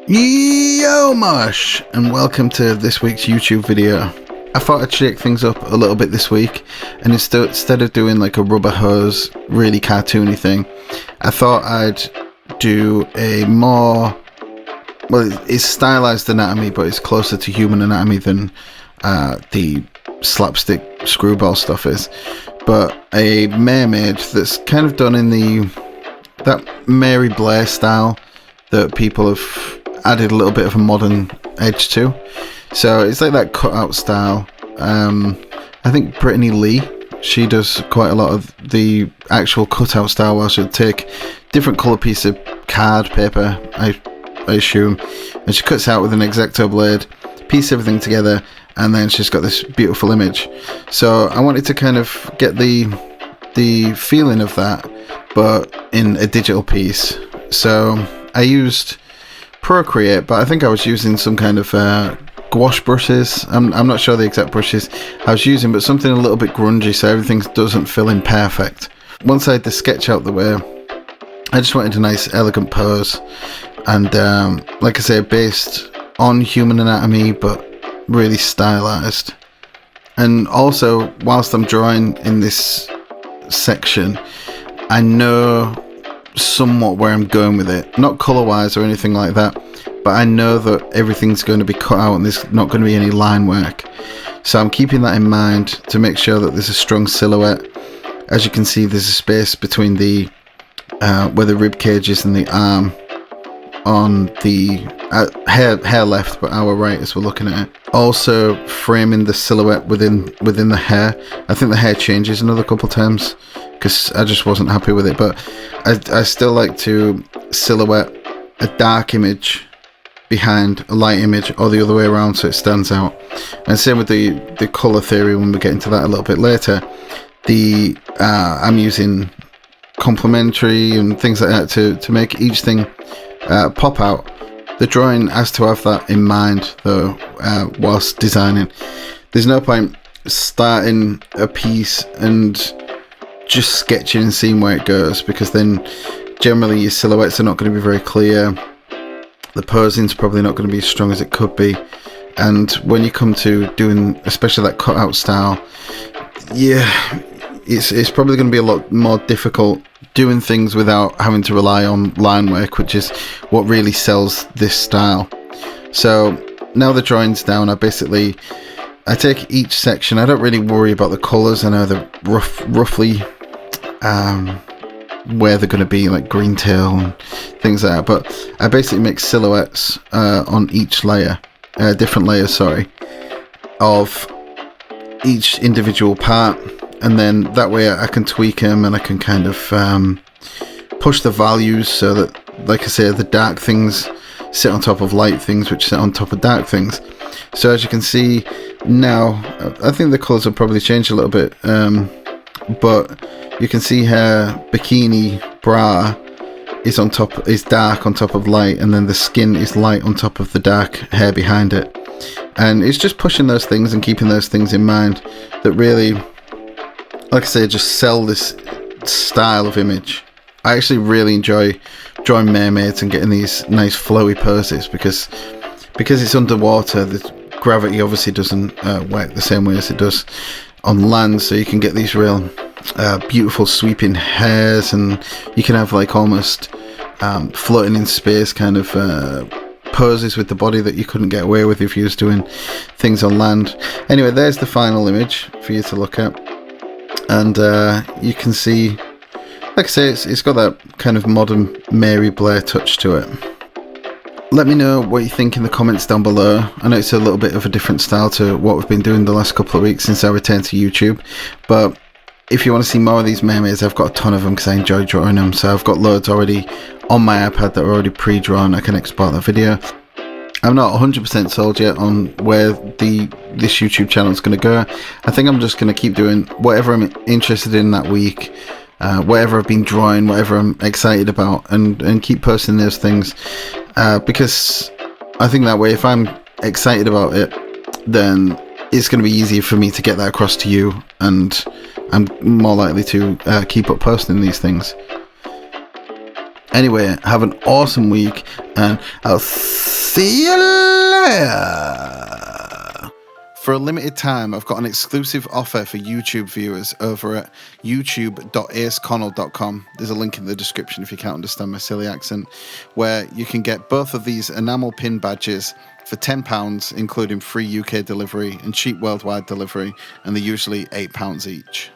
Yo Mush, and welcome to this week's YouTube video. I thought I'd shake things up a little bit this week, and instead of doing like a rubber hose, really cartoony thing, I thought I'd do a more, well, it's stylized anatomy, but it's closer to human anatomy than the slapstick screwball stuff is. But a mermaid that's kind of done in that Mary Blair style that people have added a little bit of a modern edge to. So it's like that cutout style. I think Brittany Lee, she does quite a lot of the actual cutout style, where she'll take different colour piece of card paper, I assume, and she cuts out with an X-Acto blade, piece everything together, and then she's got this beautiful image. So I wanted to kind of get the feeling of that, but in a digital piece. So I used Procreate, but I think I was using some kind of gouache brushes. I'm not sure the exact brushes I was using, but something a little bit grungy so everything doesn't fill in perfect. Once I had the sketch out the way, I just wanted a nice elegant pose, and like I say, based on human anatomy but really stylized. And also, whilst I'm drawing in this section, I know somewhat where I'm going with it, not colour wise or anything like that, but I know that everything's going to be cut out and there's not going to be any line work, so I'm keeping that in mind to make sure that there's a strong silhouette. As you can see, there's a space between the where the rib cage is and the arm on the hair left, but our right as we're looking at it. Also framing the silhouette within the hair. I think the hair changes another couple times because I just wasn't happy with it, but I still like to silhouette a dark image behind a light image, or the other way around, so it stands out. And same with the colour theory when we get into that a little bit later. I'm using complementary and things like that to make each thing pop out. The drawing has to have that in mind though, whilst designing. There's no point starting a piece and just sketching and seeing where it goes, because then generally your silhouettes are not going to be very clear, the posing's probably not going to be as strong as it could be, and when you come to doing especially that cutout style, it's probably going to be a lot more difficult doing things without having to rely on line work, which is what really sells this style. So now the drawing's down, I take each section. I don't really worry about the colours. I know they're roughly where they're going to be, like green tail and things like that, but I basically make silhouettes on each layer, different layers, sorry, of each individual part, and then that way I can tweak them and I can kind of push the values so that, like I say, the dark things sit on top of light things, which sit on top of dark things. So as you can see now, I think the colours have probably changed a little bit, but you can see her bikini bra is dark on top of light, and then the skin is light on top of the dark hair behind it. And it's just pushing those things and keeping those things in mind that really, like I say, just sell this style of image. I actually really enjoy drawing mermaids and getting these nice flowy poses, because it's underwater, the gravity obviously doesn't work the same way as it does on land, so you can get these real beautiful sweeping hairs, and you can have like almost floating in space kind of poses with the body that you couldn't get away with if you was doing things on land. Anyway, there's the final image for you to look at, and you can see, like I say, it's got that kind of modern Mary Blair touch to it. Let me know what you think in the comments down below. I know it's a little bit of a different style to what we've been doing the last couple of weeks since I returned to YouTube, but if you want to see more of these mermaids, I've got a ton of them because I enjoy drawing them. So I've got loads already on my iPad that are already pre-drawn. I can export that video. I'm not 100% sold yet on where this YouTube channel is going to go. I think I'm just going to keep doing whatever I'm interested in that week, whatever I've been drawing, whatever I'm excited about, and keep posting those things, because I think that way, if I'm excited about it, then it's going to be easier for me to get that across to you, and I'm more likely to keep up posting these things. Anyway, have an awesome week, and I'll see you later. For a limited time, I've got an exclusive offer for YouTube viewers over at youtube.aceconnell.com. There's a link in the description if you can't understand my silly accent, where you can get both of these enamel pin badges for £10, including free UK delivery and cheap worldwide delivery, and they're usually £8 each.